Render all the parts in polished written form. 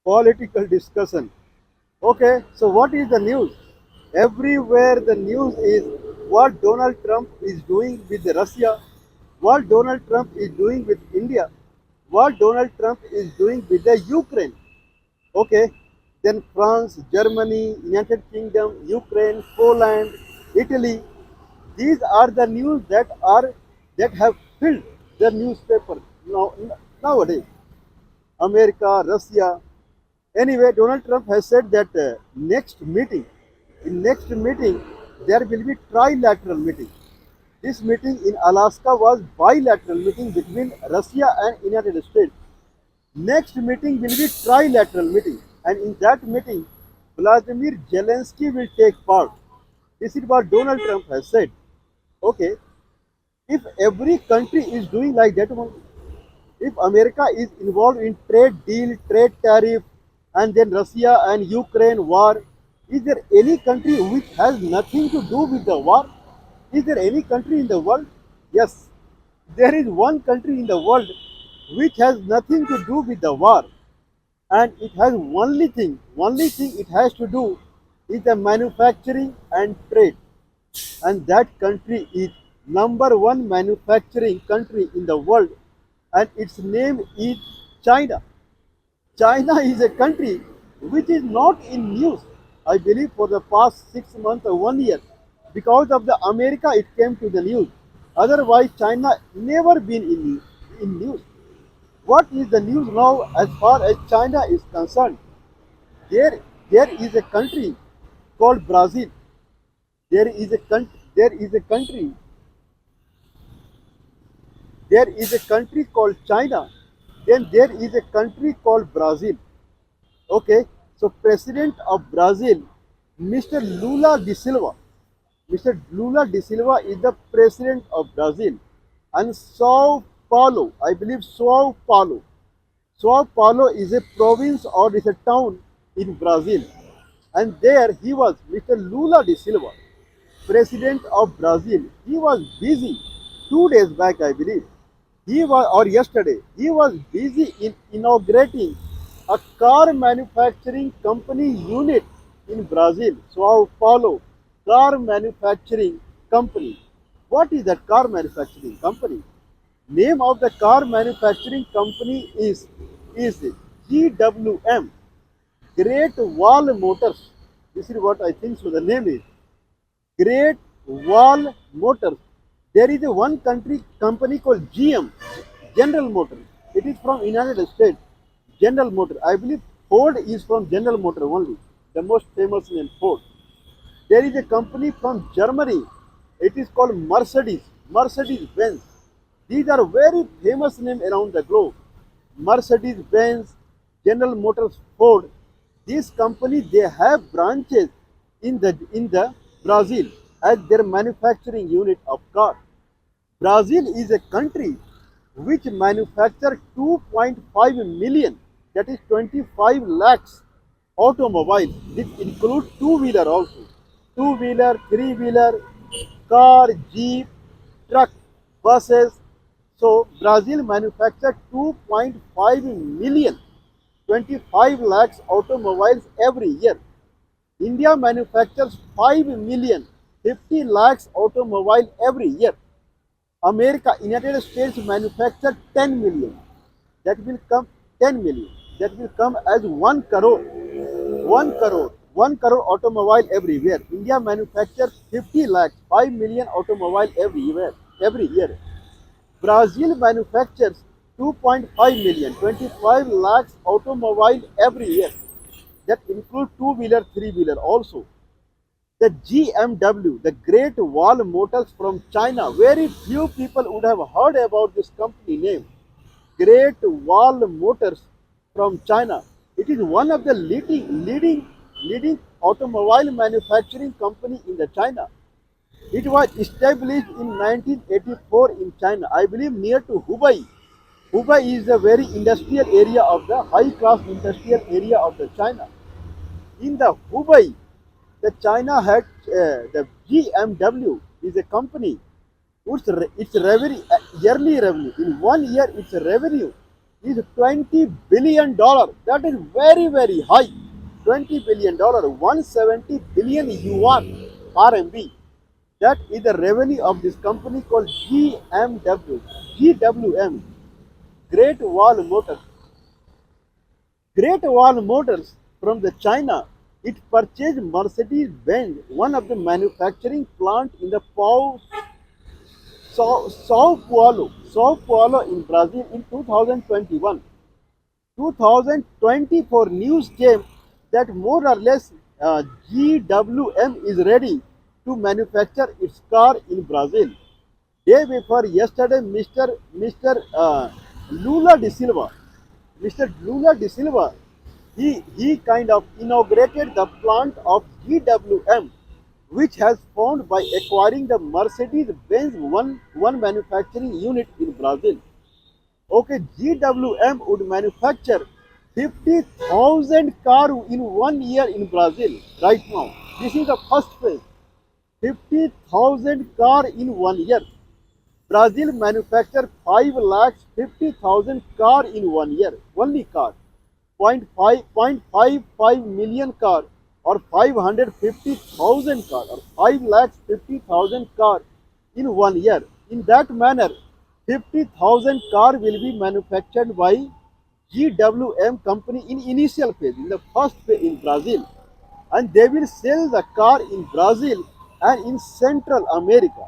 political discussion. Okay, so what is the news? Everywhere the news is what Donald Trump is doing with Russia, what Donald Trump is doing with India, what Donald Trump is doing with the Ukraine. Okay, then France, Germany, United Kingdom, Ukraine, Poland, Italy. These are the news that have filled the newspaper nowadays. America, Russia. Anyway, Donald Trump has said that next meeting, there will be trilateral meeting. This meeting in Alaska was bilateral meeting between Russia and United States. Next meeting will be trilateral meeting, and in that meeting, Vladimir Zelensky will take part. This is what Donald Trump has said. Okay, if every country is doing like that one, if America is involved in trade deal, trade tariff, and then Russia and Ukraine war, is there any country which has nothing to do with the war? Is there any country in the world? Yes, there is one country in the world which has nothing to do with the war, and it has only thing it has to do is the manufacturing and trade, and that country is number one manufacturing country in the world, and its name is China. China is a country which is not in news, I believe, for the past 6 months or 1 year. Because of the America, it came to the news. Otherwise, China never been in news. What is the news now as far as China is concerned? There, there is a country called Brazil. There is a country there is a country called China, then there is a country called Brazil. Okay, so President of Brazil, Mr. Lula da Silva, Mr. Lula da Silva is the President of Brazil, and Sao Paulo, I believe Sao Paulo is a province or is a town in Brazil, and there he was, Mr. Lula da Silva, President of Brazil. He was busy 2 days back, I believe. He was, or yesterday, he was busy in inaugurating a car manufacturing company unit in Brazil, Sao Paulo, car manufacturing company. What is that car manufacturing company? Name of the car manufacturing company is GWM, Great Wall Motors. This is what I think so. The name is Great Wall Motors. There is a one country company called GM, General Motors. It is from United States. General Motors. I believe Ford is from General Motors only. The most famous name Ford. There is a company from Germany. It is called Mercedes. Mercedes Benz. These are very famous names around the globe. Mercedes Benz, General Motors, Ford. These companies they have branches in the Brazil as their manufacturing unit of cars. Brazil is a country which manufactures 2.5 million, that is 25 lakhs automobiles. This includes two-wheeler also. Two-wheeler, three-wheeler, car, jeep, truck, buses. So Brazil manufactures 2.5 million, 25 lakhs automobiles every year. India manufactures 5 million, 50 lakhs automobile every year. America, United States manufacture 10 million. That will come 10 million. That will come as 1 crore. 1 crore. 1 crore automobile everywhere. India manufactures 50 lakhs, 5 million automobile everywhere, every year. Brazil manufactures 2.5 million, 25 lakhs automobile every year. That includes two-wheeler, three-wheeler also. The GMW, the Great Wall Motors from China, very few people would have heard about this company name. Great Wall Motors from China. It is one of the leading automobile manufacturing company in the China. It was established in 1984 in China, I believe near to Hubei. Hubei is a very industrial area of the high class industrial area of the China. In the Hubei, the China had the GMW is a company. Its revenue, yearly revenue in 1 year, its revenue is $20 billion. That is very, very high. $20 billion, 170 billion yuan RMB. That is the revenue of this company called GWM, Great Wall Motors. Great Wall Motors from the China, it purchased Mercedes-Benz, one of the manufacturing plant in the Sao Paulo in Brazil in 2021. 2024 news came that more or less GWM is ready to manufacture its car in Brazil. Day before yesterday, Lula de Silva, Mr. Lula de Silva, he kind of inaugurated the plant of GWM, which has found by acquiring the Mercedes-Benz one manufacturing unit in Brazil. Okay, GWM would manufacture 50,000 cars in 1 year in Brazil right now. This is the first phase. 50,000 cars in 1 year. Brazil manufacture 5 lakhs 50,000 car in 1 year. Only car. 0.55 million car or 550,000 car or 5 lakhs 50,000 car in 1 year. In that manner, 50,000 car will be manufactured by GWM company in initial phase, in the first phase in Brazil. And they will sell the car in Brazil and in Central America.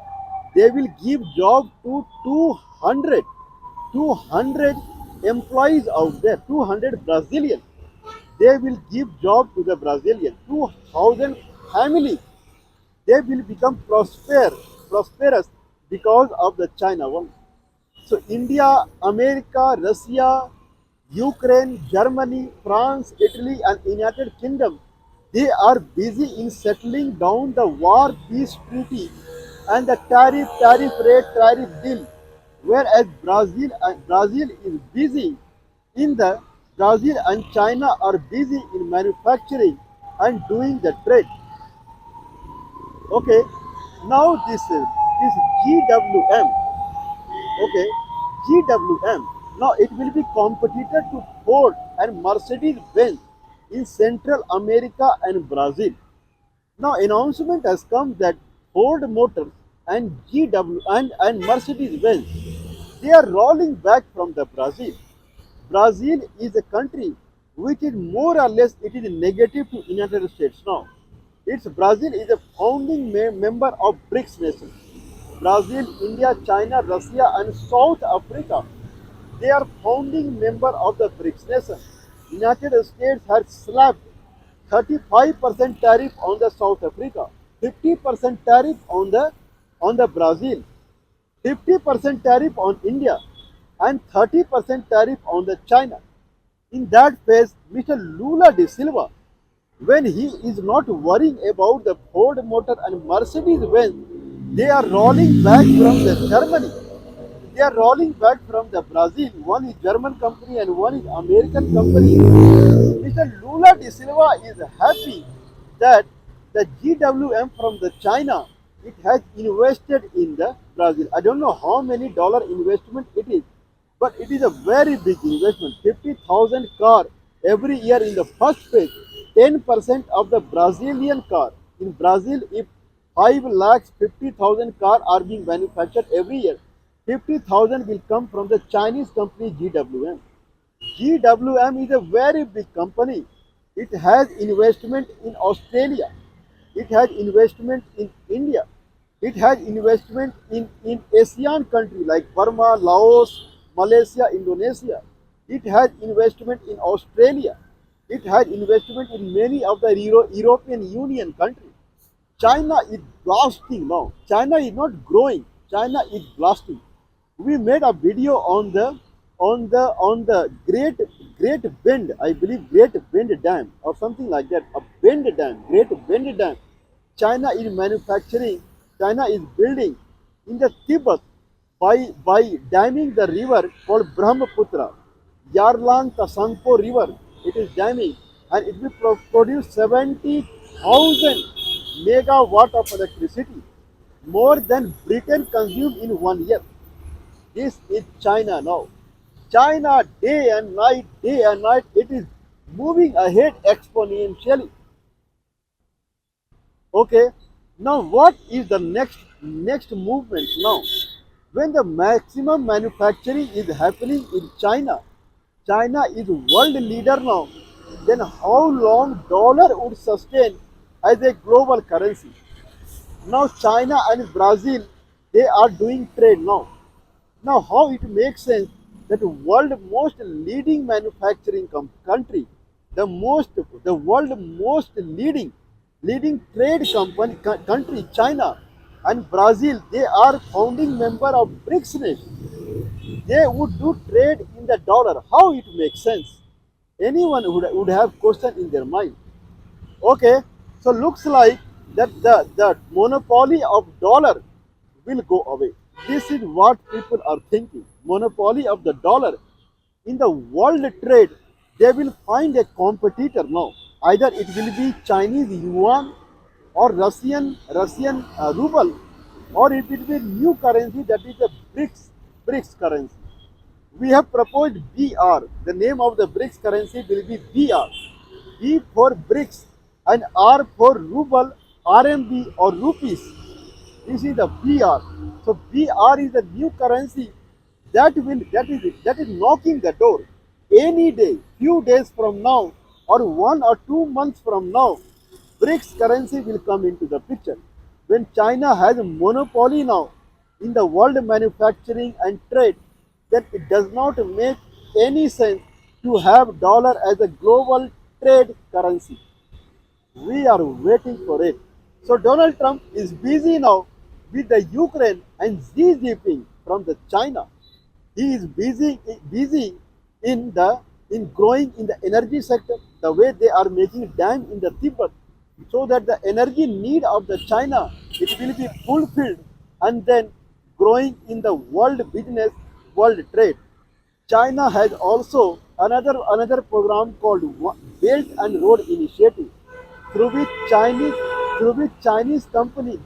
They will give job to 200 employees out there, 200 Brazilians. They will give job to the Brazilian, 2,000 families. They will become prosperous because of the China one. So India, America, Russia, Ukraine, Germany, France, Italy, and United Kingdom, they are busy in settling down the war peace treaty and the tariff deal, whereas Brazil is busy in the Brazil and China are busy in manufacturing and doing the trade. Okay, now this GWM. Okay, GWM. Now it will be competitor to Ford and Mercedes-Benz in Central America and Brazil. Now announcement has come that Ford Motors and and Mercedes-Benz, they are rolling back from the Brazil. Brazil is a country which is more or less it is negative to United States now. It's Brazil is a founding member of BRICS nations. Brazil, India, China, Russia, and South Africa. They are founding member of the BRICS nation. United States has slapped 35% tariff on the South Africa, 50% tariff on the Brazil, 50% tariff on India, and 30% tariff on the China. In that phase, Mr. Lula de Silva, when he is not worrying about the Ford Motor and Mercedes-Benz, they are rolling back from the Germany. They are rolling back from the Brazil. One is German company and one is American company. Mr. Lula de Silva is happy that the GWM from the China it has invested in the Brazil. I don't know how many dollar investment it is, but it is a very big investment. 50,000 car every year in the first phase. 10% of the Brazilian car in Brazil, if 5 lakhs 50,000 car are being manufactured every year, 50,000 will come from the Chinese company GWM. GWM is a very big company. It has investment in Australia. It has investment in India. It has investment in ASEAN countries like Burma, Laos, Malaysia, Indonesia. It has investment in Australia. It has investment in many of the European Union countries. China is blasting now. China is not growing. China is blasting. We made a video on the Great Bend, I believe Great Bend Dam or something like that. A Bend Dam, Great Bend Dam. China is manufacturing. China is building in the Tibet by damming the river called Brahmaputra. Yarlang Tasangpo River. It is damming and it will produce 70,000 megawatt of electricity, more than Britain consumed in 1 year. This is China now. China day and night, it is moving ahead exponentially. Okay. Now what is the next movement now? When the maximum manufacturing is happening in China, China is world leader now, then how long dollar would sustain as a global currency? Now China and Brazil, they are doing trade now. Now how it makes sense that world most leading manufacturing country, the world most leading trade country, China and Brazil, they are founding member of BRICS nation. They would do trade in the dollar. How it makes sense? Anyone would have question in their mind. Okay, so looks like that the monopoly of dollar will go away. This is what people are thinking. Monopoly of the dollar in the world trade, they will find a competitor now. Either it will be Chinese yuan or Russian ruble, or it will be new currency that is the BRICS currency. We have proposed BR. The name of the BRICS currency will be BR. B for BRICS and R for ruble, RMB or rupees. This is the BR. So BR is the new currency that is knocking the door. Any day, few days from now, or 1 or 2 months from now, BRICS currency will come into the picture. When China has a monopoly now in the world manufacturing and trade, then it does not make any sense to have dollar as a global trade currency. We are waiting for it. So Donald Trump is busy now with the Ukraine and Xi Jinping from the China. He is busy in growing in the energy sector, the way they are making dam in the Tibet, so that the energy need of the China, it will be fulfilled, and then growing in the world business, world trade. China has also another program called Belt and Road Initiative, through which Chinese company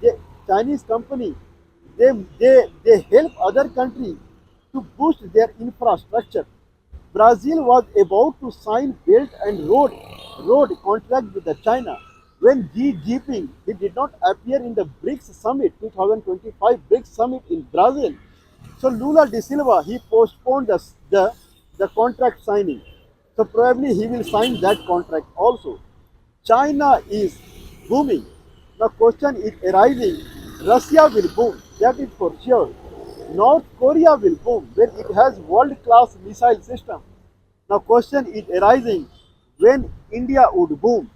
they help other countries to boost their infrastructure. Brazil was about to sign Belt and Road contract with the China when Xi Jinping he did not appear in the BRICS summit 2025 BRICS summit in Brazil. So Lula da Silva he postponed the contract signing. So probably he will sign that contract also. China is booming. The question is arising. Russia will boom, that is for sure. North Korea will boom when it has world-class missile system. Now question is arising when India would boom.